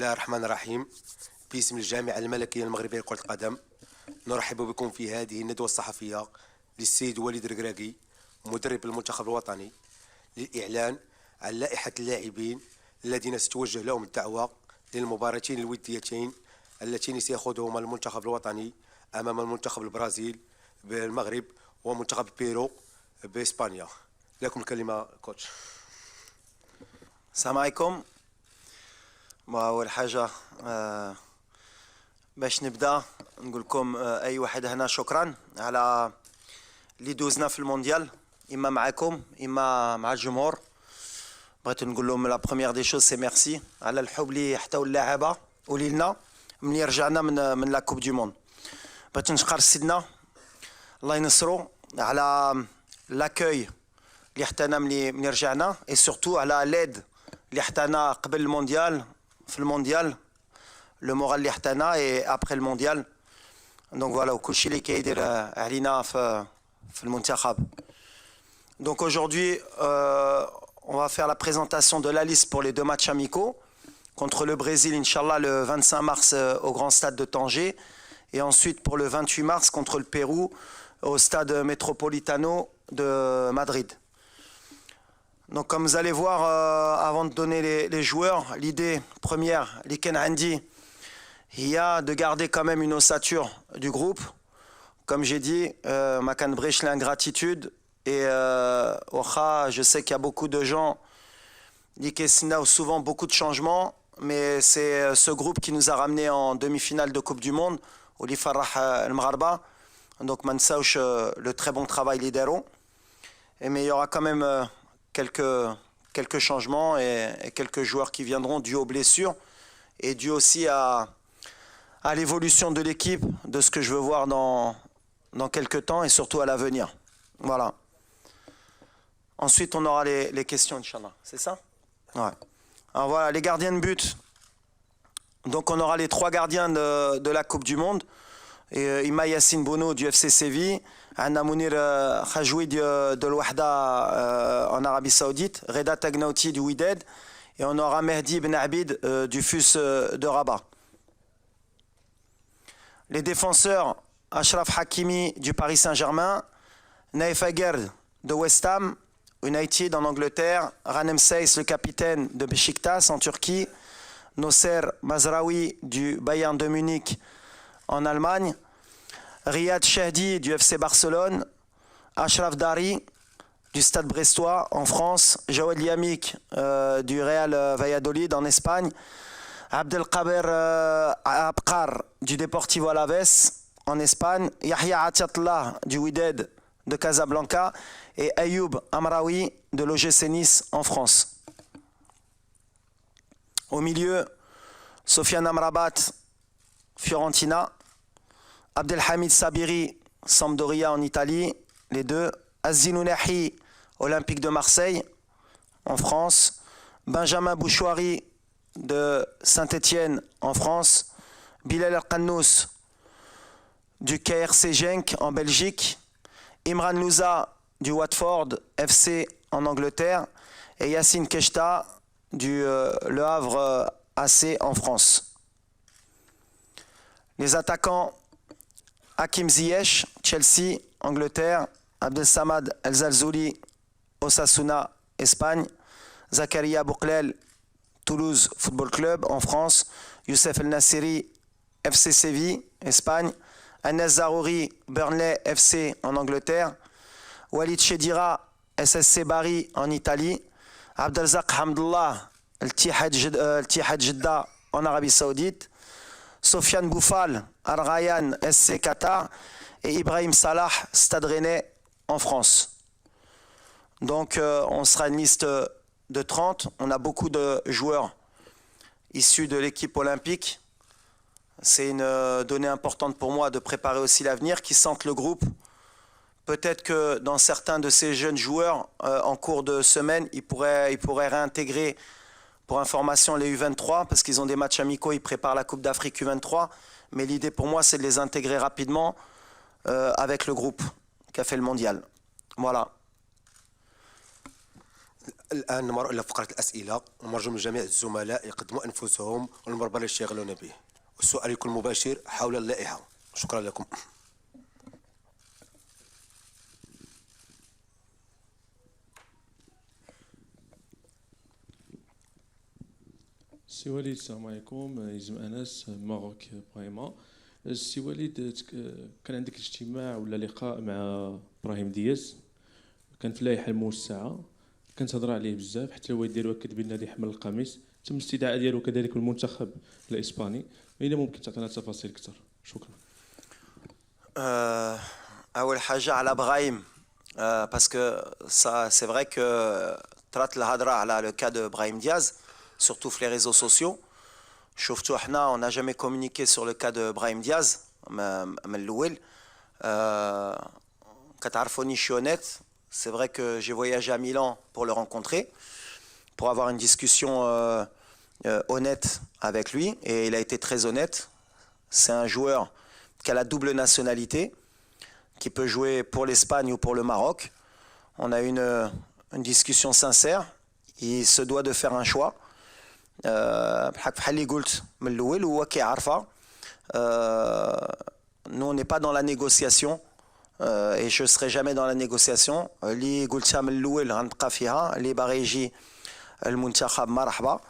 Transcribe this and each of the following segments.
الله الرحمن الرحيم. باسم الجامعة الملكية المغربية لكرة القدم نرحب بكم في هذه الندوة الصحفية للسيد وليد الركراكي مدرب المنتخب الوطني للإعلان عن لائحة اللاعبين الذين ستوجه لهم الدعوة للمباراتين الوديتين اللتين سيخوضهما المنتخب الوطني أمام المنتخب البرازيل بالمغرب ومنتخب بيرو بإسبانيا. لكم الكلمة كوتش. السلام عليكم. أول حاجة باش نبدأ نقول لكم أي واحد هنا شكرا على اللي دوزنا في المونديال، إما معكم إما مع الجمهور. بغيت نقول لهم لا بروميير دي شوز سي ميرسي على الحب اللي حتاو اللاعبة وليلنا ملي رجعنا من لا كوب دو موند. بغيت نشكر سيدنا الله ينصرو على لاكوي اللي حتانا ملي رجعنا، اي سورتو على ليد اللي حتانا قبل المونديال في المونديال، لو مورال اللي حتانا اي ابري المونديال. دونك فوالا وكلشي اللي كيدير علينا في المنتخب. Donc aujourd'hui, on va faire la présentation de la liste pour les deux matchs amicaux contre le Brésil, Inch'Allah, le 25 mars au Grand Stade de Tanger, et ensuite pour le 28 mars contre le Pérou au Stade Metropolitano de Madrid. Donc comme vous allez voir, avant de donner les joueurs, l'idée première, Liken Andy, il y a de garder quand même une ossature du groupe. Comme j'ai dit, Makan Brech l'ingratitude. Et Ocha, je sais qu'il y a beaucoup de gens qui ont souvent beaucoup de changements, mais c'est ce groupe qui nous a ramenés en demi-finale de Coupe du Monde, au Farah El Mgharba. Donc Mansaouch, le très bon travail lidero. Mais il y aura quand même quelques changements et quelques joueurs qui viendront dû aux blessures et dû aussi à l'évolution de l'équipe, de ce que je veux voir dans quelques temps et surtout à l'avenir. Voilà. Ensuite, on aura les questions, Inch'Allah. C'est ça? Ouais. Alors voilà, les gardiens de but. Donc on aura les trois gardiens de la Coupe du Monde. Ima Yassine Bono du FC Séville, Anna Mounir Khajoui de l'Ouahda en Arabie Saoudite, Reda Tagnauti du Wydad, et on aura Mehdi Ben Abid du FUS de Rabat. Les défenseurs, Achraf Hakimi du Paris Saint-Germain, Naif Aguerd de West Ham United en Angleterre, Ranem Seyss, le capitaine de Beşiktaş en Turquie, Nosser Mazraoui du Bayern de Munich en Allemagne, Riyad Chehdi du FC Barcelone, Achraf Dari du Stade Brestois en France, Jawad Liamik du Real Valladolid en Espagne, Abdelkader Abkar du Deportivo Alaves en Espagne, Yahya Atiatullah du Wydad de Casablanca et Ayoub Amraoui de l'OGC Nice en France. Au milieu, Sofiane Amrabat, Fiorentina, Abdelhamid Sabiri, Sampdoria en Italie, les deux, Azinounahi, Olympique de Marseille en France, Benjamin Bouchouari de Saint-Étienne en France, Bilal El-Qannous du KRC Genk en Belgique, Imran Louza du Watford FC en Angleterre et Yassine Keshta du Le Havre AC en France. Les attaquants, Hakim Ziyech, Chelsea, Angleterre, Abdel Samad El Zalzouli, Osasuna, Espagne, Zakaria Bouklel, Toulouse Football Club en France, Youssef El Nassiri, FC Séville, Espagne, Anes Zarouri, Burnley FC en Angleterre, Walid Chedira, SSC Bari en Italie, Abdelzak Hamdullah, El Tihad Jeddah en Arabie Saoudite, Sofiane Boufal, Al Rayyan SC Qatar et Ibrahim Salah, Stade Rennais en France. Donc on sera une liste de 30. On a beaucoup de joueurs issus de l'équipe olympique. C'est une donnée importante pour moi de préparer aussi l'avenir, qui sentent le groupe. Peut-être que dans certains de ces jeunes joueurs, en cours de semaine, ils pourraient réintégrer, pour information, les U23, parce qu'ils ont des matchs amicaux, ils préparent la Coupe d'Afrique U23. Mais l'idée pour moi, c'est de les intégrer rapidement avec le groupe qui a fait le mondial. Voilà. الآن نمر إلى فقرة الأسئلة، ونرجو من جميع الزملاء يقدموا أنفسهم والمربع اللي يشتغلون به، والسؤال يكون مباشر حول اللائحة. شكرا لكم. سي وليد السلام عليكم. يزم انس ماروك برايما. سي وليد كان عندك اجتماع ولا لقاء مع ابراهيم دياز، كان في اللائحه الموسعه، كان تهضر عليه بزاف، حتى الوالد ديالو اكد بان هذه حمل القميص، تم الاستدعاء ديالو كذلك بالمنتخب الاسباني. الا ممكن تعطينا تفاصيل اكثر؟ شكرا. اول حاجه على ابراهيم باسكو ça c'est vrai que طرات الهضره على le cas de Brahim Diaz surtout sur les réseaux sociaux. شفتوا احنا on n'a jamais communiqué sur le cas de Brahim Diaz من الاول. كتعرفوني je suis honnête. C'est vrai que j'ai voyagé à Milan pour le rencontrer, pour avoir une discussion honnête avec lui, et il a été très honnête. C'est un joueur qui a la double nationalité, qui peut jouer pour l'Espagne ou pour le Maroc. On a eu une discussion sincère. Il se doit de faire un choix. Nous, on n'est pas dans la négociation. Et je ne serai jamais dans la négociation. اللي قلتها من الأول غنبقى فيها. اللي باغي يجي المنتخب مرحبا.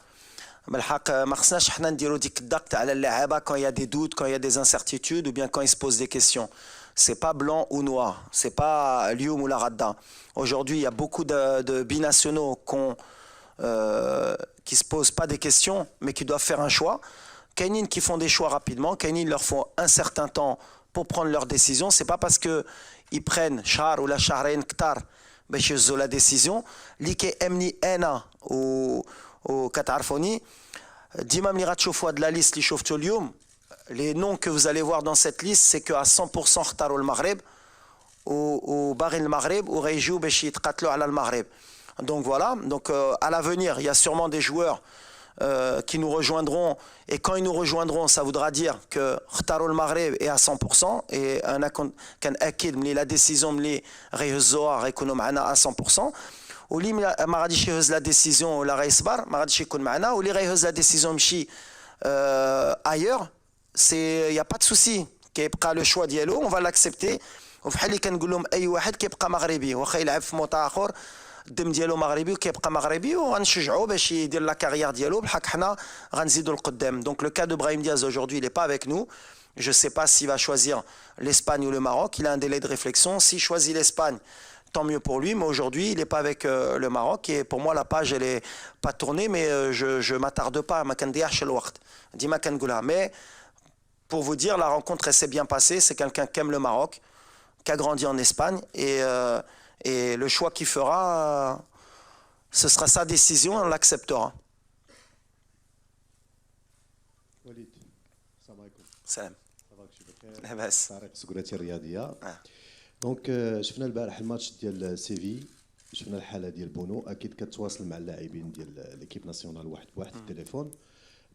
بالحق ما خصناش حنا نديرو ديك الضغط على اللاعبة quand il y a des doutes, quand il y a des incertitudes ou bien quand ils se posent des questions. C'est pas blanc ou noir. C'est pas اليوم ولا غدا. Aujourd'hui, il y a beaucoup de binationaux qui se posent pas des questions mais qui doivent faire un choix. كاينين qui font des choix rapidement, كاينين leur faut un certain temps pour prendre leurs décisions. C'est pas parce que ils prennent شهر ولا شهرين كتار باش يهزوا la décision اللي كيأمني انا وكتعرفوني ديما ملي غتشوفوا هاد لا ليست اللي شفتوا اليوم. Les noms que vous allez voir dans cette liste, c'est que à 100% اختاروا المغرب وباغيين المغرب وغيجيو باش يتقاتلوا على المغرب. Donc voilà, donc à l'avenir, il y a sûrement des joueurs qui nous rejoindront, et quand ils nous rejoindront, ça voudra dire que اختاروا المغرب est à 100%, et انا كان اكيد ملي لا ديسيزيون ملي غيهزوها غيكونوا معنا à 100%. واللي ما غاديش يهز لا ديسيزيون ولا غيصبر ما غاديش يكون معنا، واللي غيهز لا ديسيزيون يمشي ailleurs, c'est y a pas de souci. كيبقى لو شوا ديالو، on va l'accepter. وفحال اللي كنقول لهم اي واحد كيبقى مغربي واخا يلعب في موطا اخر الدم ديالو مغربي وكيبقى مغربي، وغنشجعوه باش يدير لا كارير ديالو بحال حنا غنزيدوا القدام. Donc le cas de Brahim Diaz aujourd'hui, il est pas avec nous. Je sais pas s'il va choisir l'Espagne ou le Maroc. Il a un délai de réflexion. S'il choisit l'Espagne, tant mieux pour lui, mais aujourd'hui il n'est pas avec le Maroc, et pour moi la page elle est pas tournée, mais je m'attarde pas. Mais pour vous dire, la rencontre elle s'est bien passée. C'est quelqu'un qui aime le Maroc, qui a grandi en Espagne, et le choix qu'il fera, ce sera sa décision, on l'acceptera. وليد السلام عليكم. سلام. صباحك بخير. لاباس. طارق سكرتير الرياضيه. دونك شفنا البارح الماتش ديال سيفي، شفنا الحاله ديال بونو، اكيد كتواصل مع اللاعبين ديال ليكيب ناسيونال واحد بواحد التليفون.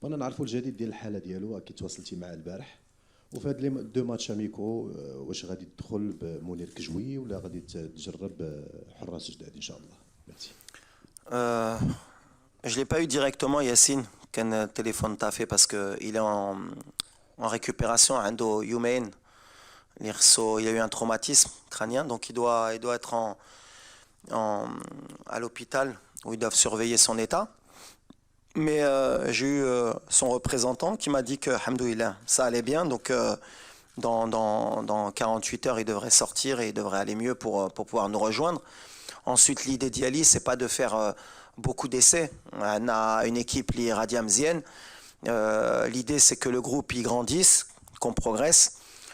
بغينا نعرفوا الجديد ديال الحاله ديالو، اكيد تواصلتي معاه البارح. وفي هاد لي دو ماتش اميكو واش غادي تدخل بمنير كجوي ولا غادي تجرب حراس جداد ان شاء الله؟ ميرسي. Je l'ai pas eu directement, Yassine, qu'un téléphone t'a fait, parce que il est en récupération, عنده يومين. Il a eu un traumatisme crânien, donc il doit être à l'hôpital où ils doivent surveiller son état. Mais j'ai eu son représentant qui m'a dit que, alhamdoulilah, ça allait bien. Donc dans 48 heures, il devrait sortir et il devrait aller mieux pour pouvoir nous rejoindre. Ensuite, l'idée d'Yali, c'est pas de faire beaucoup d'essais. On a une équipe liée Radiamzienne. L'idée, c'est que le groupe y grandisse, qu'on progresse.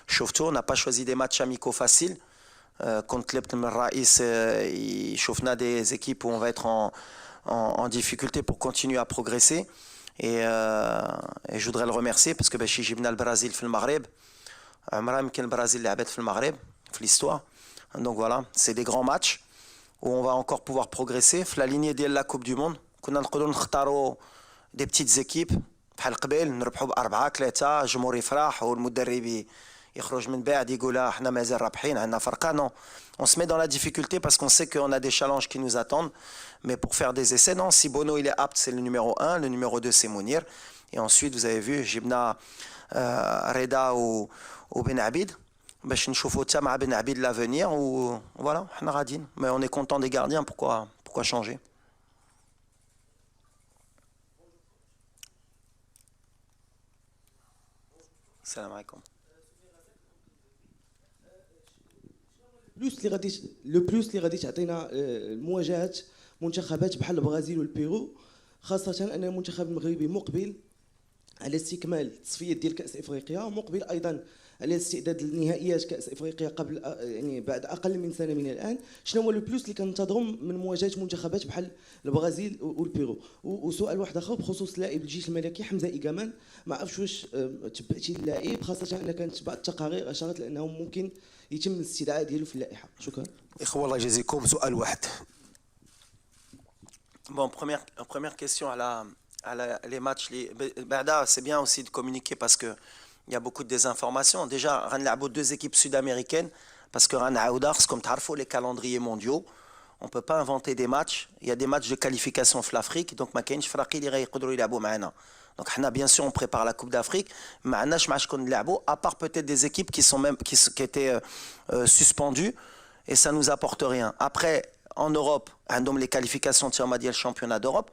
Chauvetot, on n'a pas choisi des matchs amicaux faciles. Contre l'Ebn Raïs, on a des équipes où on va être en difficulté pour continuer à progresser. Et je voudrais le remercier parce que باش يجيبنا البرازيل في المغرب عمرها يمكن البرازيل لعبت في المغرب في l'histoire. Donc voilà, c'est des grands matchs où on va encore pouvoir progresser. في la lignée ديال la Coupe du Monde كنا نقدروا نختاروا des petites équipes بحال قبل نربحوا ب4-3 الجمهور يفرح والمدرب يخرج من بعد يقول احنا مازال رابحين عندنا فرقه. Non, on se met dans la difficulté parce qu'on sait qu'on a des challenges qui nous attendent, mais pour faire des essais, non, si Bono il est apte, c'est le numéro 1, le numéro 2 c'est Mounir, et ensuite vous avez vu جبنا Reda ou Ben Abid باش نشوفوا حتى مع Ben Abid l'avenir, ou voilà, احنا غاديين, mais on est content des gardiens, pourquoi changer. السلام عليكم. بلوس اللي غادي تعطينا المواجهات منتخبات بحال البرازيل والبيرو، خاصة أن المنتخب المغربي مقبل على استكمال التصفيات ديال كأس إفريقيا، مقبل أيضا على الاستعداد لنهائيات كأس إفريقيا قبل يعني بعد أقل من سنة من الآن. شنو هو البلوس اللي كننتظروا من مواجهة منتخبات بحال البرازيل والبيرو؟ وسؤال واحد آخر بخصوص لاعب الجيش الملكي حمزة إيغامان، ما عرفتش واش تبعتي اللاعب، خاصة أن كانت بعض التقارير أشارت لأنه ممكن يتم الاستدعاء ديالو في اللائحة. شكرا. إخوة الله يجازيكم، سؤال واحد. Bon, première question les matchs. Berda, c'est bien aussi de communiquer parce qu'il y a beaucoup de désinformations. Déjà, on a deux équipes sud-américaines parce que comme tu sais, les calendriers mondiaux, on ne peut pas inventer des matchs. Il y a des matchs de qualification pour l'Afrique, donc ma kench fraki li يقدروا يلعبوا معنا. Donc bien sûr on prépare la Coupe d'Afrique, mais on a match qu'on نلعبوا à part peut-être des équipes qui étaient suspendues et ça nous apporte rien. Après en Europe, on a les qualifications de championnat d'Europe,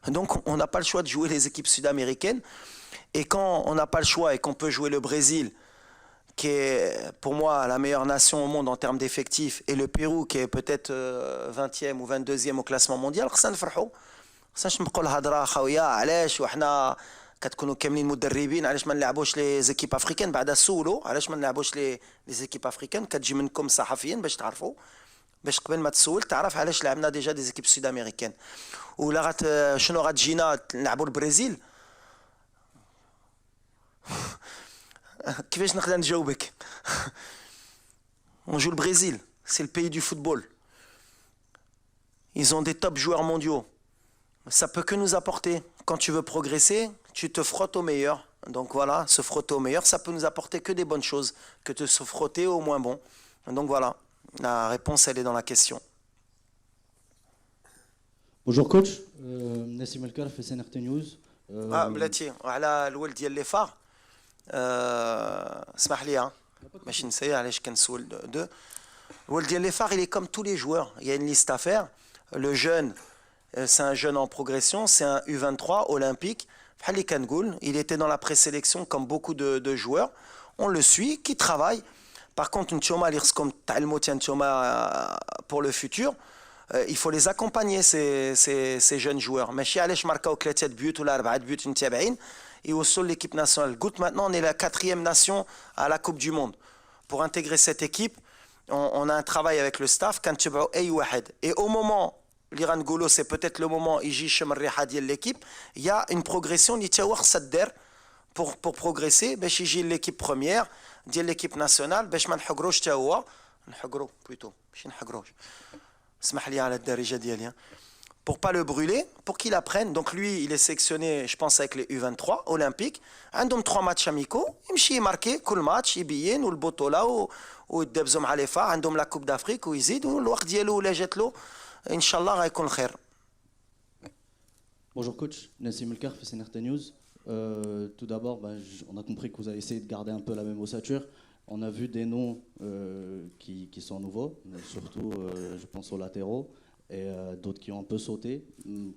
donc on n'a pas le choix de jouer les équipes sud-américaines. Et quand on n'a pas le choix et qu'on peut jouer le Brésil, qui est pour moi la meilleure nation au monde en termes d'effectifs, et le Pérou qui est peut-être 20e ou 22e au classement mondial, خصنا نفرحوا. خصناش نبقوا الهضره خويا علاش وحنا كتكونوا كاملين مدربين علاش ما نلعبوش لي زيكيب افريكان، بعدا سولوا علاش ما نلعبوش لي زيكيب افريكان، كتجي منكم صحفيين باش تعرفوا، باش قبل ما تسول تعرف علاش لعبنا ديجا دي زيكيب سود امريكان. ولا شنو غتجينا نلعبوا البرازيل؟ كيفاش نقدر نجاوبك؟ On joue le Brésil, c'est le pays du football. Ils ont des top joueurs mondiaux. Ça peut que nous apporter. Quand tu veux progresser, tu te frottes au meilleur. Donc voilà, se frotter au meilleur, ça peut nous apporter que des bonnes choses, que de se frotter au moins bon. Donc voilà, la réponse elle est dans la question. Bonjour coach, Nassim Elkar fait CNRT News. بلاتي على الولد ديال لي فار اسمح لي ماشي نسى علاش كنسول دو. الولد ديال لي فار il est comme tous les joueurs, il y a une liste à faire. Le jeune, c'est un jeune en progression, c'est un U23 olympique. Il était dans la présélection comme beaucoup de joueurs. On le suit, qui travaille. Par contre, pour le futur, il faut les accompagner, ces jeunes joueurs. Et au sol l'équipe nationale. Maintenant, on est la 4e nation à la Coupe du Monde. Pour intégrer cette équipe, on a un travail avec le staff. Et au moment l'Iran Golo, c'est peut-être le moment de l'équipe. Il y a une progression pour progresser. L'équipe première, l'équipe nationale, pour pas le brûler, pour qu'il apprenne. Donc lui, il est sélectionné, je pense, avec les U23 olympiques. Il a 3 matchs amicaux. Il marqué كل match, يبين والبطولة ويدبزوا مع لي فا. عندهم la Coupe d'Afrique ويزيد والوقت ديالو ولا جات له Inch'Allah, غيكون خير. Bonjour coach, Nassim Elkar, CNRT News. Tout d'abord, on a compris que vous avez essayé de garder un peu la même ossature. On a vu des noms qui sont nouveaux, surtout je pense aux latéraux, et d'autres qui ont un peu sauté,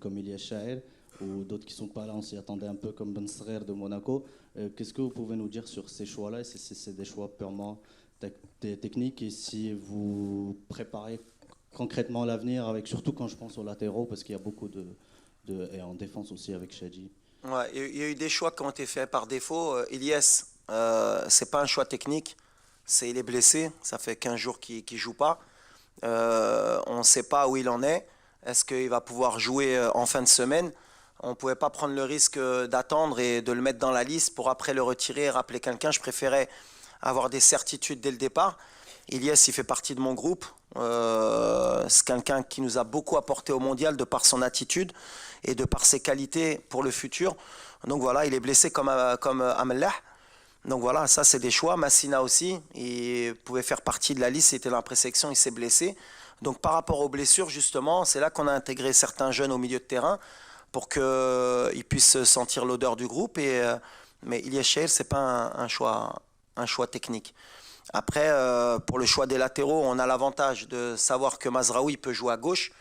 comme Ilyas Chaher, ou d'autres qui ne sont pas là, on s'y attendait un peu, comme Ben Srer de Monaco. Qu'est-ce que vous pouvez nous dire sur ces choix-là? Si c'est des choix purement techniques, et si vous préparez concrètement l'avenir, avec surtout quand je pense aux latéraux, parce qu'il y a beaucoup et en défense aussi avec Shadji. Ouais, il y a eu des choix qui ont été faits par défaut. Ilyas, c'est pas un choix technique, il est blessé, ça fait 15 jours qu'il joue pas. On ne sait pas où il en est. Est-ce qu'il va pouvoir jouer en fin de semaine? On ne pouvait pas prendre le risque d'attendre et de le mettre dans la liste pour après le retirer et rappeler quelqu'un. Je préférais avoir des certitudes dès le départ. Ilyas, il fait partie de mon groupe. C'est quelqu'un qui nous a beaucoup apporté au mondial de par son attitude et de par ses qualités pour le futur. Donc voilà, il est blessé comme Amellah. Donc voilà, ça c'est des choix. Massina aussi, il pouvait faire partie de la liste, il était dans la présélection, il s'est blessé. Donc par rapport aux blessures, justement, c'est là qu'on a intégré certains jeunes au milieu de terrain pour qu'ils puissent sentir l'odeur du groupe. Mais Ilyes Chaïr, ce n'est pas un choix technique. Après, pour le choix des latéraux, on a l'avantage de savoir que Mazraoui peut jouer à gauche.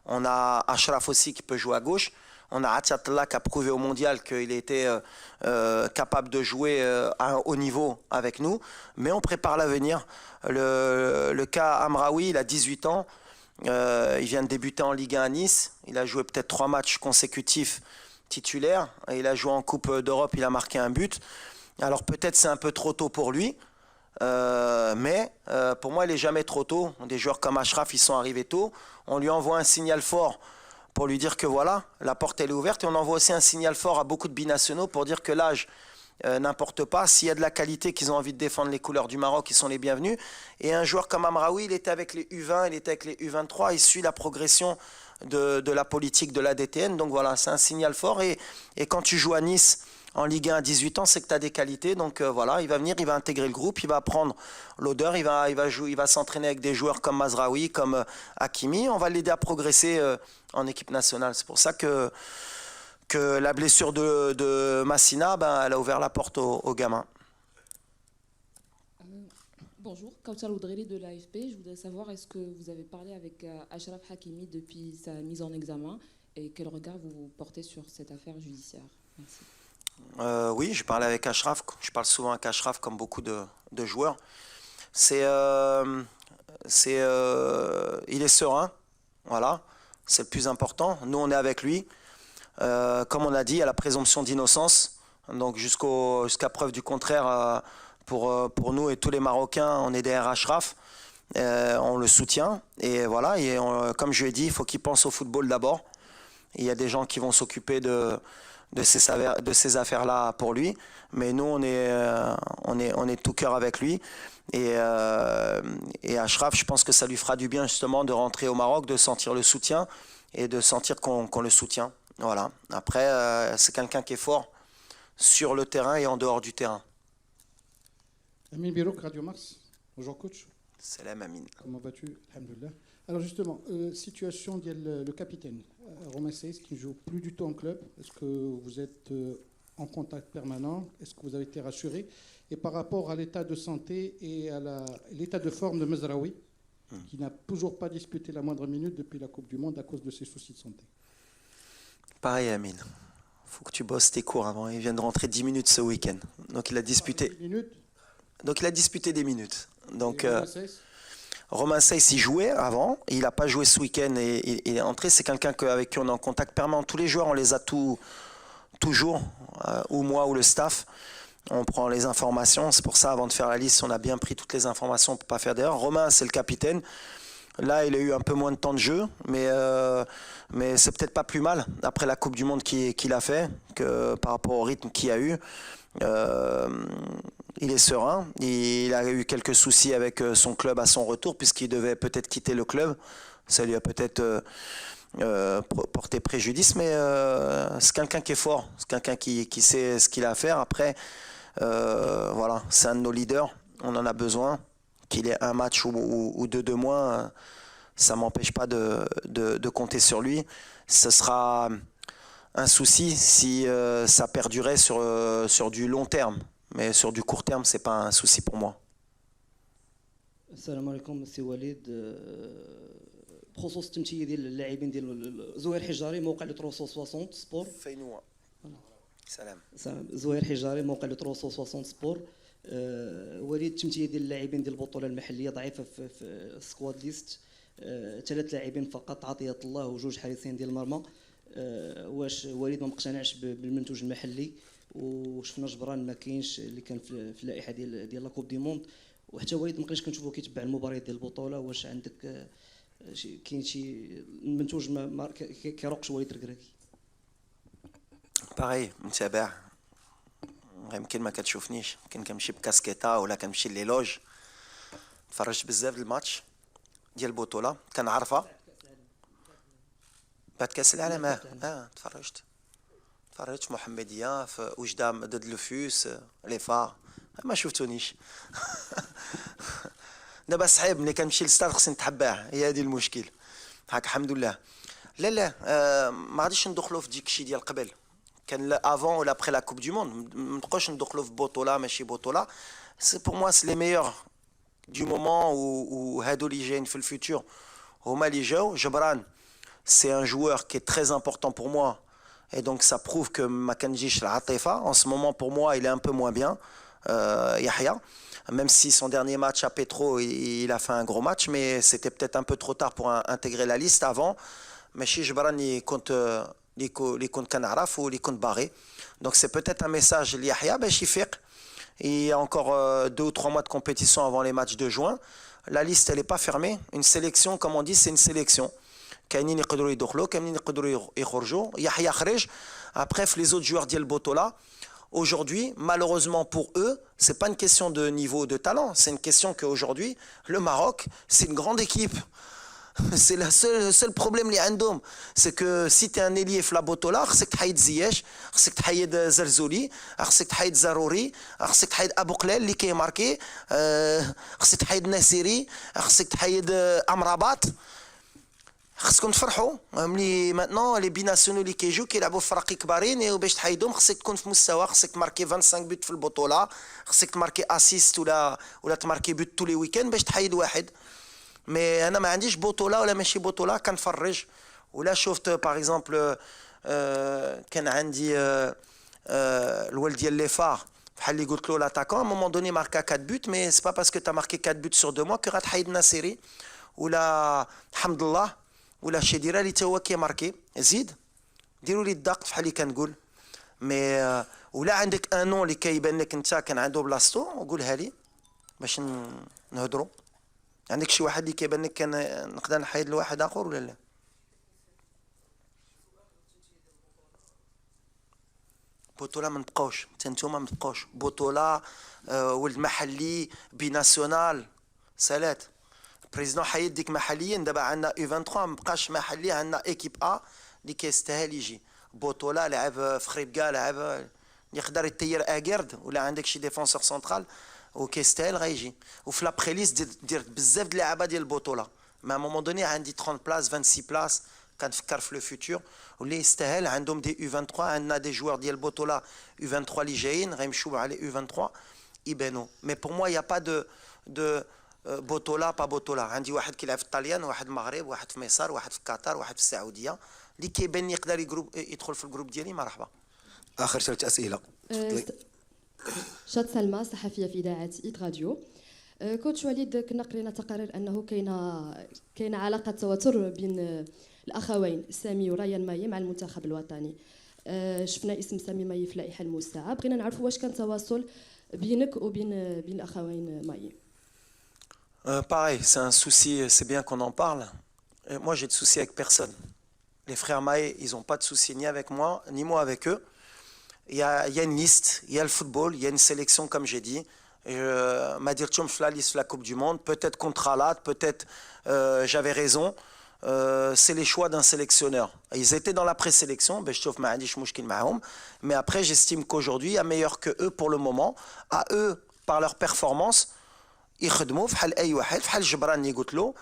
On a Ashraf aussi qui peut jouer à gauche. On a Atiatullah qui a prouvé au mondial qu'il était capable de jouer à un haut niveau avec nous. Mais on prépare l'avenir. Le cas Amraoui, il a 18 ans. Il vient de débuter en Ligue 1 à Nice. Il a joué peut-être 3 matchs consécutifs titulaires. Et il a joué en Coupe d'Europe, il a marqué un but. Alors peut-être c'est un peu trop tôt pour lui. Mais pour moi, il n'est jamais trop tôt. Des joueurs comme Ashraf, ils sont arrivés tôt. On lui envoie un signal fort pour lui dire que voilà, la porte elle est ouverte. Et on envoie aussi un signal fort à beaucoup de binationaux pour dire que l'âge n'importe pas. S'il y a de la qualité, qu'ils ont envie de défendre les couleurs du Maroc, ils sont les bienvenus. Et un joueur comme Amraoui, il était avec les U20, il était avec les U23. Il suit la progression de la politique de la DTN. Donc voilà, c'est un signal fort. Et quand tu joues à Nice en Ligue 1 à 18 ans, c'est que tu as des qualités. Donc voilà, il va venir, il va intégrer le groupe, il va apprendre l'odeur, il va s'entraîner avec des joueurs comme Mazraoui, comme Hakimi. On va l'aider à progresser en équipe nationale. C'est pour ça que la blessure de Massina, elle a ouvert la porte aux gamins. Bonjour, Kautar Oudreli de l'AFP. Je voudrais savoir, est-ce que vous avez parlé avec Achraf Hakimi depuis sa mise en examen et quel regard vous portez sur cette affaire judiciaire? Merci. Oui, je parlais avec Achraf. Je parle souvent avec Achraf comme beaucoup de joueurs. Il est serein, voilà, c'est le plus important. Nous, on est avec lui. Comme on a dit, à la présomption d'innocence. Donc jusqu'à preuve du contraire, pour nous et tous les Marocains, on est derrière Achraf. On le soutient. Et voilà, comme je lui ai dit, il faut qu'il pense au football d'abord. Il y a des gens qui vont s'occuper de ces affaires-là pour lui. Mais nous, on est tout cœur avec lui. Et Achraf, je pense que ça lui fera du bien justement de rentrer au Maroc, de sentir le soutien et de sentir qu'on le soutient. Voilà. Après, c'est quelqu'un qui est fort sur le terrain et en dehors du terrain. Amin Birouk, Radio Mars. Bonjour coach. Salam Amin. Comment vas-tu? Alhamdoulilah. Alors justement, situation le capitaine, Romain Saïs, qui ne joue plus du tout en club. Est-ce que vous êtes en contact permanent? Est-ce que vous avez été rassuré? Et par rapport à l'état de santé et à l'état de forme de Mazraoui, qui n'a toujours pas disputé la moindre minute depuis la Coupe du Monde à cause de ses soucis de santé. Pareil Amine, faut que tu bosses tes cours avant. Il vient de rentrer 10 minutes ce week-end. Donc il a disputé. 10 minutes. Donc il a disputé des minutes. Donc Romain Saïs, il jouait avant. Il n'a pas joué ce week-end et il est entré. C'est quelqu'un avec qui on est en contact permanent. Tous les joueurs, on les a toujours, ou moi ou le staff. On prend les informations. C'est pour ça, avant de faire la liste, on a bien pris toutes les informations pour ne pas faire d'erreur. Romain, c'est le capitaine. Là, il a eu un peu moins de temps de jeu, mais c'est peut-être pas plus mal après la Coupe du Monde qu'il a fait, que par rapport au rythme qu'il a eu. Il est serein. Il a eu quelques soucis avec son club à son retour, puisqu'il devait peut-être quitter le club. Ça lui a peut-être porté préjudice, mais c'est quelqu'un qui est fort. C'est quelqu'un qui sait ce qu'il a à faire. Après, voilà, c'est un de nos leaders. On en a besoin. Qu'il ait un match ou deux de moins, ça ne m'empêche pas de compter sur lui. Ce sera un souci si ça perdurait sur du long terme. Mais sur du court terme, ce n'est pas un souci pour moi. السلام عليكم سي وليد بخصوص التمثيليه ديال اللاعبين ديال زهير حجاري موقع لو 360 سبور فينوا سلام زهير حجاري موقع لو 360 سبور وليد التمثيليه ديال اللاعبين ديال البطوله المحليه ضعيفه في السكواد ليست 3 لاعبين فقط عطيه الله وجوج حارسين ديال المرمى واش وليد ما مقتنعش بالمنتوج المحلي وشفنا جبران ما كاينش اللي كان في اللائحه ديال لا كوب دي موند وحتى وليد ما بقيناش كنشوفو كيتبع المباريات ديال البطوله واش عندك كاين شي منتوج ما كيروقش وليد ركراكي باغي متابع يمكن ما كتشوفنيش يمكن كنمشي بكاسكيطه ولا كنمشي ليلوج تفرجت بزاف الماتش ديال البطوله كنعرفها بعد كاس العالم تفرجت في محمديه في وجده ضد لوفوس لي فار ما شفتونيش. دابا صعيب ملي كنمشي للستاد خصني نتحباه، هي هذه المشكل. هاك الحمد لله. لا ما غاديش ندخلوا في ديك الشيء ديال قبل. كان افون ولا ابخي لا كوب دو موند ما نبقاوش ندخلوا في بطوله ماشي بطوله. سي بور موا سي لي ميور دو مومون وهادو اللي جايين في الفيتور هما اللي جاو. جبران سي ان joueur qui est très important pour moi et donc ça prouve que ما كنجيش العاطفه. En ce moment pour moi il est un peu moins bien. Yahya, même si son dernier match à Petro il a fait un gros match, mais c'était peut-être un peu trop tard pour intégrer la liste avant. Mais chez Jebran il compte les comptes Canaraf ou les comptes barrés. Donc c'est peut-être un message Yahya باش يفيق. Il y a encore 2 ou 3 mois de compétition avant les matchs de juin. La liste elle est pas fermée. Une sélection comme on dit c'est une sélection. كاينين يقدروا يدخلوا كاينين يقدروا يخرجوا. يحيى خرج. Après les autres joueurs ديال Botola. Aujourd'hui, malheureusement pour eux, c'est pas une question de niveau de talent, c'est une question qu'aujourd'hui, le Maroc, c'est une grande équipe. C'est le seul problème اللي عندهم, c'est que si tu es un ailier في Botola, خصك تحيد زياش, خصك تحيد زرزولي, خصك تحيد زروري, خصك تحيد ابو قلال اللي كيماركي, خصك تحيد ناسيري, خصك تحيد امرابط. خصكم تفرحوا ملي ماتنون لي بيناسيونو اللي كيجيو كيلعبوا في فرق كبارين وباش تحيدهم خصك تكون في مستوى, خصك تماركي 25 بوت في البطوله, خصك تماركي اسيست ولا تماركي بوت tous les week-ends باش تحيد واحد. مي انا ما عنديش بطوله ولا ماشي بطوله, كنفرج ولا شفت باغ اكزومبل كان عندي الولد ديال لي فار بحال اللي قلت له لاتاكون à un moment donné marqué 4 buts, mais c'est pas parce que tu as marqué 4 buts sur 2 mois que غتحيد ناصيري ولا حمد الله ولا شديره اللي تا هو كيماركي. زيد ديروا لي الدق بحال اللي كنقول. مي ولا عندك ان نون اللي كيبان لك انت كان عنده بلاصتو قولها لي باش نهضروا. عندك شي واحد اللي كيبان لك كان نقدر نحيد لواحد اخر ولا لا؟ بطوله ما نبقاوش حتى نتوما ما تبقاوش بطوله. ولد محلي بيناسيونال سالات بريزيدون حيد ديك محليا. دابا عندنا U23 ما بقاش محلي, عندنا ايكيب ا اللي كيستاهل يجي بطوله. لعب في خريبكا, لعب يقدر يطير اكيرد, ولا عندك شي ديفونسور سنترال وكيستاهل غيجي. وفي لابخيليس دير بزاف د اللعابه ديال البطوله. ما مومون دوني عندي 30 بلاص 26 بلاص كنفكر في لو فيتور واللي يستاهل. عندهم دي U23, عندنا دي جوار ديال البطوله U23 اللي جايين غيمشيو على U23 يبانوا. مي بور موا يا با دو بطوله با بطوله. عندي واحد كيلعب في الطليان, واحد المغرب, واحد في مصر, واحد في قطر, واحد في السعوديه اللي كيبان يقدر يدخل في الجروب ديالي. مرحبا. اخر 3 اسئله. شاد سلمى صحفيه في اذاعه ايت راديو. كوتش وليد, كنا قرينا تقارير انه كاينه علاقه تواتر بين الاخوين سامي وريان ماي مع المنتخب الوطني. شفنا اسم سامي ماي في اللائحه الموسعه, بغينا نعرفوا واش كان تواصل بينك وبين الاخوين ماي. Pareil, c'est un souci, c'est bien qu'on en parle. Et moi, j'ai de soucis avec personne. Les frères Maé, ils n'ont pas de soucis ni avec moi, ni moi avec eux. Il y a une liste, il y a le football, il y a une sélection, comme j'ai dit. Madir Tchoum la liste de la Coupe du Monde, peut-être contre Alat, peut-être j'avais raison. C'est les choix d'un sélectionneur. Ils étaient dans la présélection, mais après, j'estime qu'aujourd'hui, il y a meilleur que eux pour le moment. À eux, par leur performance, يخدموا بحال اي واحد, بحال جبران اللي قلت له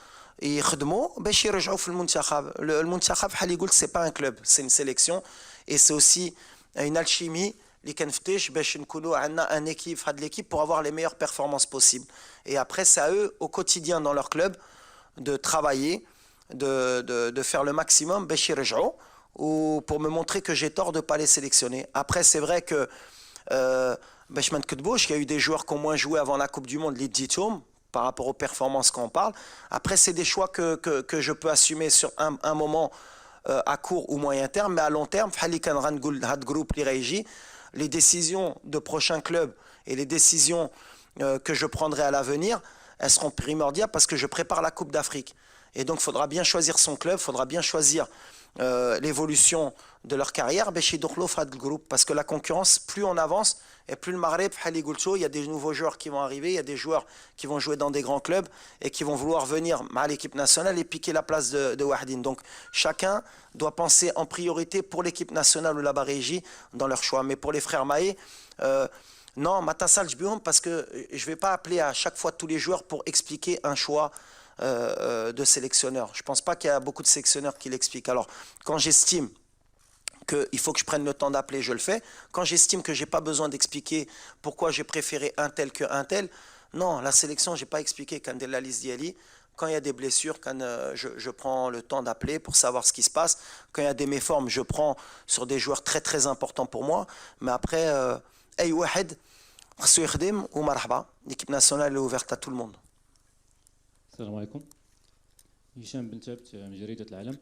يخدموا باش يرجعوا في المنتخب. المنتخب بحال اللي قلت سي با ان كلوب, سي ان سيليكسيون اي سي اوسي اون الشيمي اللي كنفتش باش نكونوا عندنا ان équipe في هاد l'équipe pour avoir les meilleures performances possibles. Et après c'est à eux au quotidien dans leur club de travailler, de faire le maximum باش يرجعوا, ou pour me montrer que j'ai tort de pas les sélectionner. Après c'est vrai que باش ما نكذبوش, il y a eu des joueurs qui ont moins joué avant la Coupe du Monde, les Ditoum, par rapport aux performances qu'on parle. Après, c'est des choix que je peux assumer sur un moment à court ou moyen terme, mais à long terme, les décisions de prochains clubs et les décisions que je prendrai à l'avenir, elles seront primordiales parce que je prépare la Coupe d'Afrique. Et donc, il faudra bien choisir son club, il faudra bien choisir l'évolution de leur carrière, parce que la concurrence, plus on avance, et plus le Maghreb, il y a des nouveaux joueurs qui vont arriver, il y a des joueurs qui vont jouer dans des grands clubs et qui vont vouloir venir à l'équipe nationale et piquer la place de Wahdine. Donc chacun doit penser en priorité pour l'équipe nationale ou la Barégie dans leur choix. Mais pour les frères Maé, Non, ma tassalj bihom parce que je vais pas appeler à chaque fois tous les joueurs pour expliquer un choix de sélectionneur. Je pense pas qu'il y a beaucoup de sélectionneurs qui l'expliquent. Alors, quand j'estime qu'il faut que je prenne le temps d'appeler, je le fais. Quand j'estime que j'ai pas besoin d'expliquer pourquoi j'ai préféré un tel que un tel, non, la sélection, j'ai pas expliqué quand la liste d'Yali. Quand il y a des blessures, quand je prends le temps d'appeler pour savoir ce qui se passe. Quand il y a des méformes, je prends sur des joueurs très très importants pour moi. Mais après, أي واحد خصو يخدم ومرحبا. L'équipe nationale est ouverte à tout le monde. السلام عليكم. هشام بن ثابت من جريدة العالم.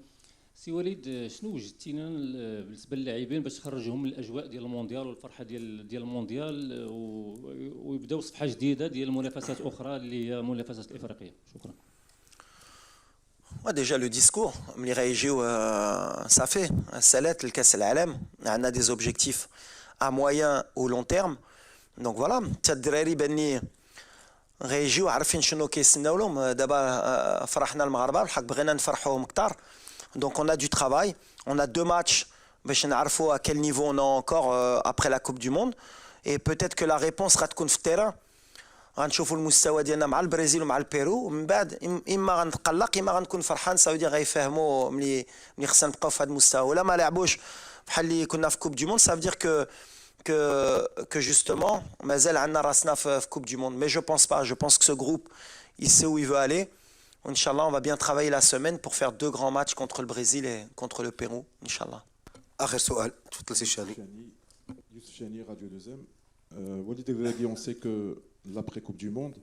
سي وليد، شنو وجدتينا بالنسبه للاعبين باش تخرجهم من الاجواء ديال المونديال والفرحه ديال المونديال ويبداو صفحه جديده ديال منافسات اخرى اللي هي منافسات الافريقيه؟ شكرا. Déjà le discours, ça fait Salet, le Kass al-Alam, on a des objectifs à moyen ou long terme. Donc voilà, الدراري بني غيجيو عارفين شنو كيستناو لهم. دابا فرحنا المغاربه والحق بغينا نفرحوهم كثار. Donc on a du travail, on a 2 matchs باش نعرفوا à quel niveau on est encore après la Coupe du Monde, et peut-être que la réponse غتكون في التيران. غنشوفوا المستوى ديالنا مع البرازيل ومع البيرو، ومن بعد اما غنتقلق اما غنكون فرحان. ساودي غيفهموا ملي خصنا نبقاو في هذا المستوى، ولا ما لعبوش بحال اللي كنا في كوب دي موند. Ça veut dire que justement مازال عندنا راسنا في كوب دي موند. Mais je pense pas, je pense que ce groupe il sait où il veut aller. Inch'Allah, on va bien travailler la semaine pour faire 2 grands matchs contre le Brésil et contre le Pérou, Inch'Allah. اخر سؤال تفضل سي الشامي. Youssef Chani, Radio 2M. Walid Regragui, on sait que l'après-Coupe du Monde,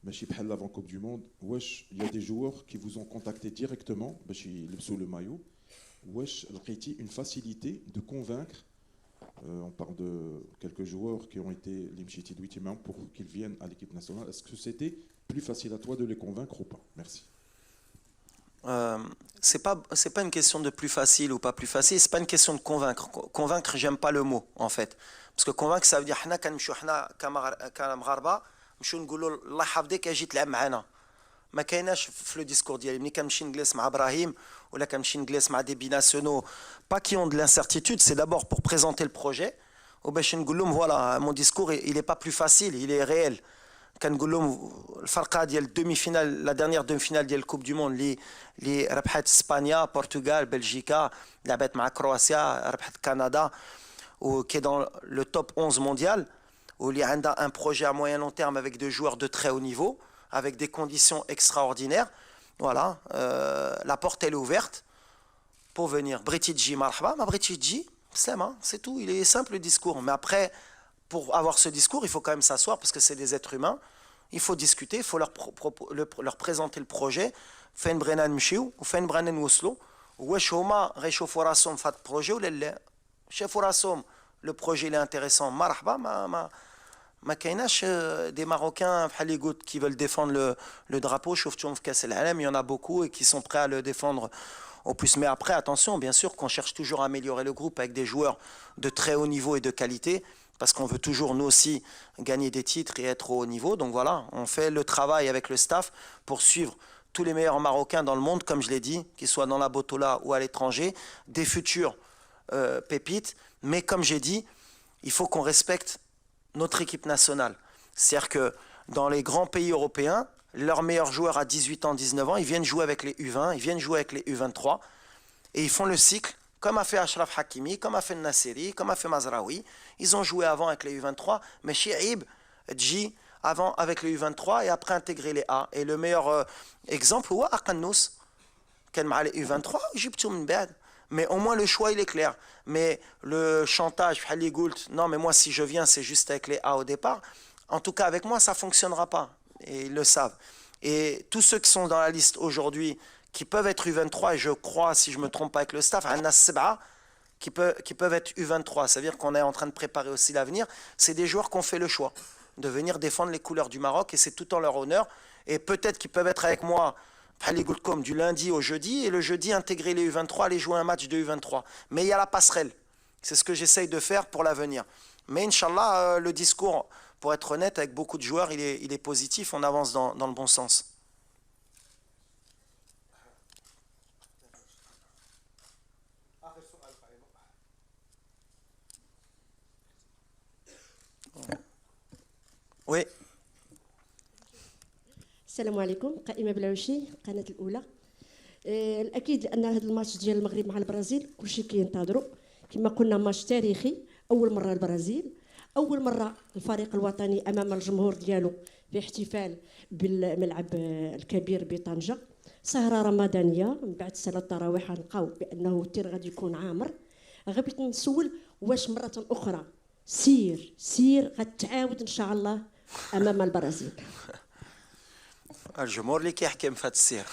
ماشي بحال l'avant-Coupe du Monde, واش il y a des joueurs qui vous ont contacté directement باش يلبسوا le maillot. واش لقيتي une facilité de convaincre, on parle de quelques joueurs qui ont été les mchiti douitimam pour qu'ils viennent à l'équipe nationale. Est-ce que c'était plus facile à toi de les convaincre ou pas? Merci. C'est pas une question de plus facile ou pas plus facile, c'est pas une question de convaincre. Convaincre, j'aime pas le mot en fait, parce que convaincre ça veut dire حنا كنمشيو حنا كمغاربه نمشيو نقولوا الله يحفظك اجي تلعب معنا. ما كايناش في لو ديسكور ديالي ملي كنمشي نجلس مع ابراهيم ولا كنمشي نجلس مع دي بيناسيونaux pas qui ont de l'incertitude. C'est d'abord pour présenter le projet وباش نقول لهم voilà mon discours il est pas plus facile, il est réel. كنقول لهم الفرقه ديال الدومي فينال، لا ديرنيير دومي فينال ديال الكوب دو موند اللي ربحت اسبانيا، برتغال، بلجيكا، لعبت مع كرواتيا، ربحت كندا، وكي دون لو توب 11 mondial, واللي عندها un projet à moyen long terme avec des joueurs de très haut niveau, avec des conditions extraordinaires. Voilà, la porte elle est ouverte pour venir. Bretidji marhaba, ma Bretidji, c'est tout, il est simple le discours. Mais après, pour avoir ce discours, il faut quand même s'asseoir parce que c'est des êtres humains. Il faut discuter, il faut leur présenter le projet. فين بغينا نمشيو وفين بغينا نوصلوا، واش هما غيشوفوا راسهم في هذا البروجي ولا لا. شافوا راسهم لو بروجي اللي انتريسون مرحبا. ما كايناش des Marocains بحال اللي قلت qui veulent défendre le drapeau. شفتهم في كاس العالم, il y en a beaucoup et qui sont prêts à le défendre au plus. Mais après, attention, bien sûr qu'on cherche toujours à améliorer le groupe avec des joueurs de très haut niveau et de qualité, parce qu'on veut toujours nous aussi gagner des titres et être au haut niveau. Donc voilà, on fait le travail avec le staff pour suivre tous les meilleurs Marocains dans le monde, comme je l'ai dit, qu'ils soient dans la Botola ou à l'étranger, des futurs pépites. Mais comme j'ai dit, il faut qu'on respecte notre équipe nationale. C'est-à-dire que dans les grands pays européens, leurs meilleurs joueurs à 18 ans, 19 ans, ils viennent jouer avec les U20, ils viennent jouer avec les U23, et ils font le cycle, comme a fait Achraf Hakimi, comme a fait Nasseri, comme a fait Mazraoui. Ils ont joué avant avec les U23, mais Chiib, Dji, avant avec les U23 et après intégrer les A. Et le meilleur exemple, c'est Akannous, qui est les U23, Egypte min ba'd. Mais au moins le choix il est clair. Mais le chantage, non mais moi si je viens c'est juste avec les A au départ. En tout cas avec moi ça fonctionnera pas. Et ils le savent. Et tous ceux qui sont dans la liste aujourd'hui, qui peuvent être U23, et je crois, si je ne me trompe pas avec le staff, qui peuvent être U23. Ça veut dire qu'on est en train de préparer aussi l'avenir. C'est des joueurs qui ont fait le choix de venir défendre les couleurs du Maroc, et c'est tout en leur honneur. Et peut-être qu'ils peuvent être avec moi du lundi au jeudi, et le jeudi intégrer les U23, aller jouer un match de U23. Mais il y a la passerelle. C'est ce que j'essaye de faire pour l'avenir. Mais Inch'Allah, le discours, pour être honnête, avec beaucoup de joueurs, il est positif, on avance dans le bon sens. Oui. السلام عليكم. قائمه بلعوشي القناه الاولى. الاكيد ان هذا الماتش ديال المغرب مع البرازيل كلشي كينتظروا كما قلنا ماتش تاريخي. اول مره البرازيل، اول مره الفريق الوطني امام الجمهور ديالو في احتفال بالملعب الكبير بطنجه. سهره رمضانيه من بعد صلاه التراويح غنلقاو بانه التير غادي يكون عامر. غبيت نسول واش مره اخرى سير غتعاود ان شاء الله امام البرازيل. الجمهور اللي كيحكم في هذا السير.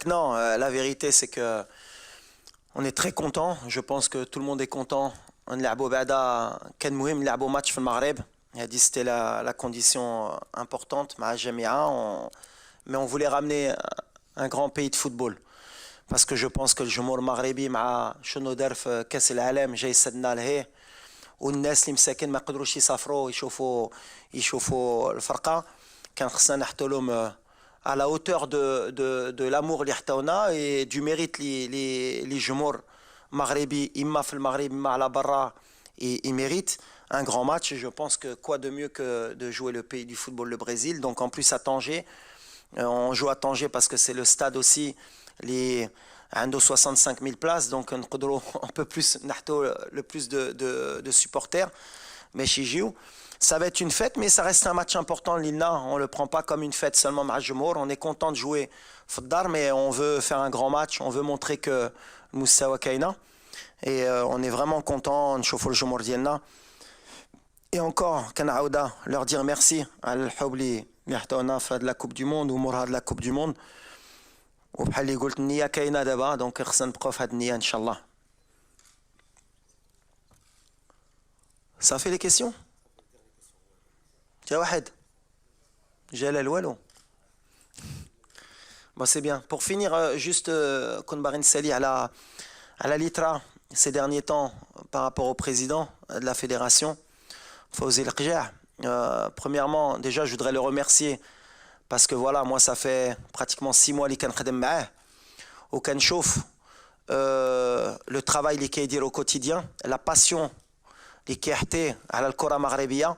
Non, la vérité c'est que on est très content. Je pense que tout le monde est content. نلعبوا بعدا كان مهم نلعبوا ماتش في المغرب. هذه c'était la condition importante مع الجميع. Mais on voulait ramener un grand pays de football. Parce que je pense que الجمهور المغربي مع شنو دار في كاس العالم جاي سدنا لهيه. والناس اللي مساكن ما قدروش يسافروا يشوفوا الفرقه. كان خصنا نحطوا لهم à la hauteur de l'amour اللي حطونا et du mérite les جمهور مغربي إما في المغرب إما على برا ils méritent un grand match. Et je pense que quoi de mieux que de jouer le pays du football, le Brésil. Donc en plus à Tanger, on joue à Tanger parce que c'est le stade aussi les 65 000 places, donc on peut plus le plus de supporters. Mais chez Gio, ça va être une fête, mais ça reste un match important. L'Ilna, on ne le prend pas comme une fête seulement à Jumour. On est content de jouer Foddar, mais on veut faire un grand match. On veut montrer que Moussawa Kaina. Et on est vraiment content de chauffer le Jumour Dielna. Et encore, Kanaouda, leur dire merci à l'Hobli, Mihtona, fait de la Coupe du Monde, ou Mourad de la Coupe du Monde. Ou Bhali Goult Nia Kaina d'abord, donc Khsan Prof had Nia, Inch'Allah. Ça fait les questions? Jawahed. Jalal Walou. Bon, c'est bien. Pour finir, juste, Konbarin Sali à la Litra, ces derniers temps, par rapport au président de la fédération, Fawzi El-Qja. Premièrement, déjà, je voudrais le remercier parce que voilà, moi, ça fait pratiquement 6 mois qu'il est avec au Kanchouf, le travail qu'il dit au quotidien, la passion qu'il a à la Kora Maghrebia.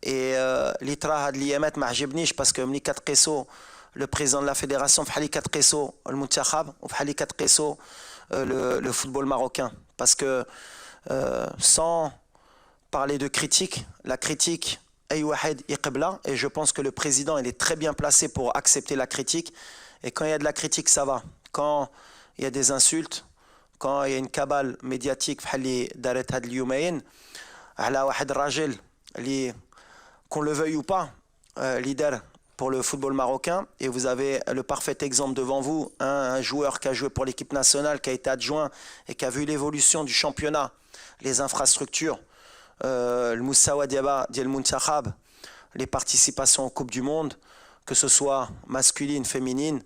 Et l'itra had liyamat ma ajibnish parce que mni katqiso le président de la fédération fhali katqiso le muntakhab ou fhali katqiso le football marocain parce que sans parler de critique, la critique ay wahed yqbla, et je pense que le président il est très bien placé pour accepter la critique. Et quand il y a de la critique, ça va. Quand il y a des insultes, quand il y a une cabale médiatique fhali daret had lyumayn ala wahed rajel li qu'on le veuille ou pas, leader pour le football marocain. Et vous avez le parfait exemple devant vous, un joueur qui a joué pour l'équipe nationale, qui a été adjoint et qui a vu l'évolution du championnat, les infrastructures, le Moussawa Diaba, Diel Muntakhab, les participations aux Coupes du Monde, que ce soit masculine, féminine,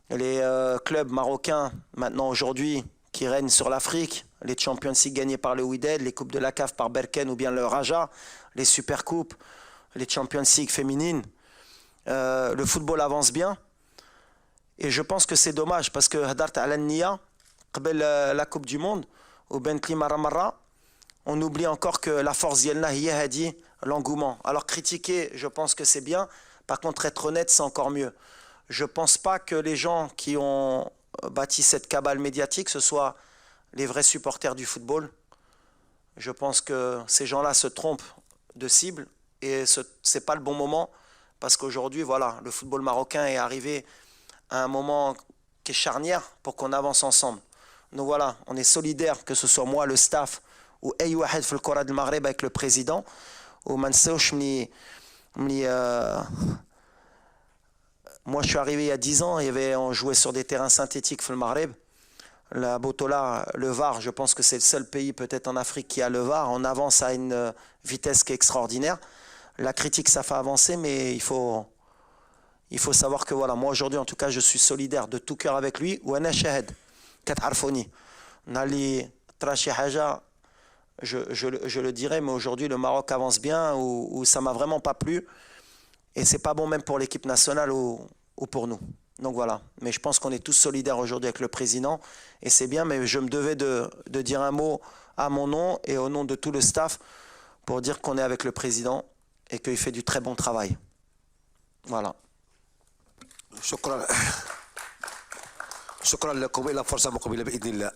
les clubs marocains maintenant aujourd'hui qui règnent sur l'Afrique, les Champions League gagnés par le Wydad, les Coupes de la CAF par Berken ou bien le Raja, les Supercoupes, les Champions League féminines. Le football avance bien. Et je pense que c'est dommage parce que Hadart Al-Nia, la Coupe du Monde, au Bentley Maramara, on oublie encore que la force d'Yelna a dit l'engouement. Alors critiquer, je pense que c'est bien. Par contre, être honnête, c'est encore mieux. Je ne pense pas que les gens qui ont bâti cette cabale médiatique, ce soient les vrais supporters du football. Je pense que ces gens-là se trompent de cible et ce n'est pas le bon moment parce qu'aujourd'hui, voilà, le football marocain est arrivé à un moment qui est charnière pour qu'on avance ensemble. Donc voilà, on est solidaires, que ce soit moi, le staff ou Ayouahed Fil Kora del Maghreb avec le président. Ou Mansouch, moi, je suis arrivé il y a 10 ans, on jouait sur des terrains synthétiques Fil Maghreb. La Botola, le VAR, je pense que c'est le seul pays peut-être en Afrique qui a le VAR. On avance à une vitesse qui est extraordinaire. La critique, ça fait avancer, mais il faut savoir que voilà, moi aujourd'hui, en tout cas, je suis solidaire de tout cœur avec lui. Ou Ana Shahed, Katarfoni. Nali Trashi Haja, je le dirais, mais aujourd'hui, le Maroc avance bien, ou ça m'a vraiment pas plu. Et c'est pas bon même pour l'équipe nationale ou pour nous. Donc voilà, mais je pense qu'on est tous solidaires aujourd'hui avec le président et c'est bien, mais je me devais de dire un mot à mon nom et au nom de tout le staff pour dire qu'on est avec le président et qu'il fait du très bon travail. Voilà. شكرا لكم. الى فرصه مقبله باذن الله.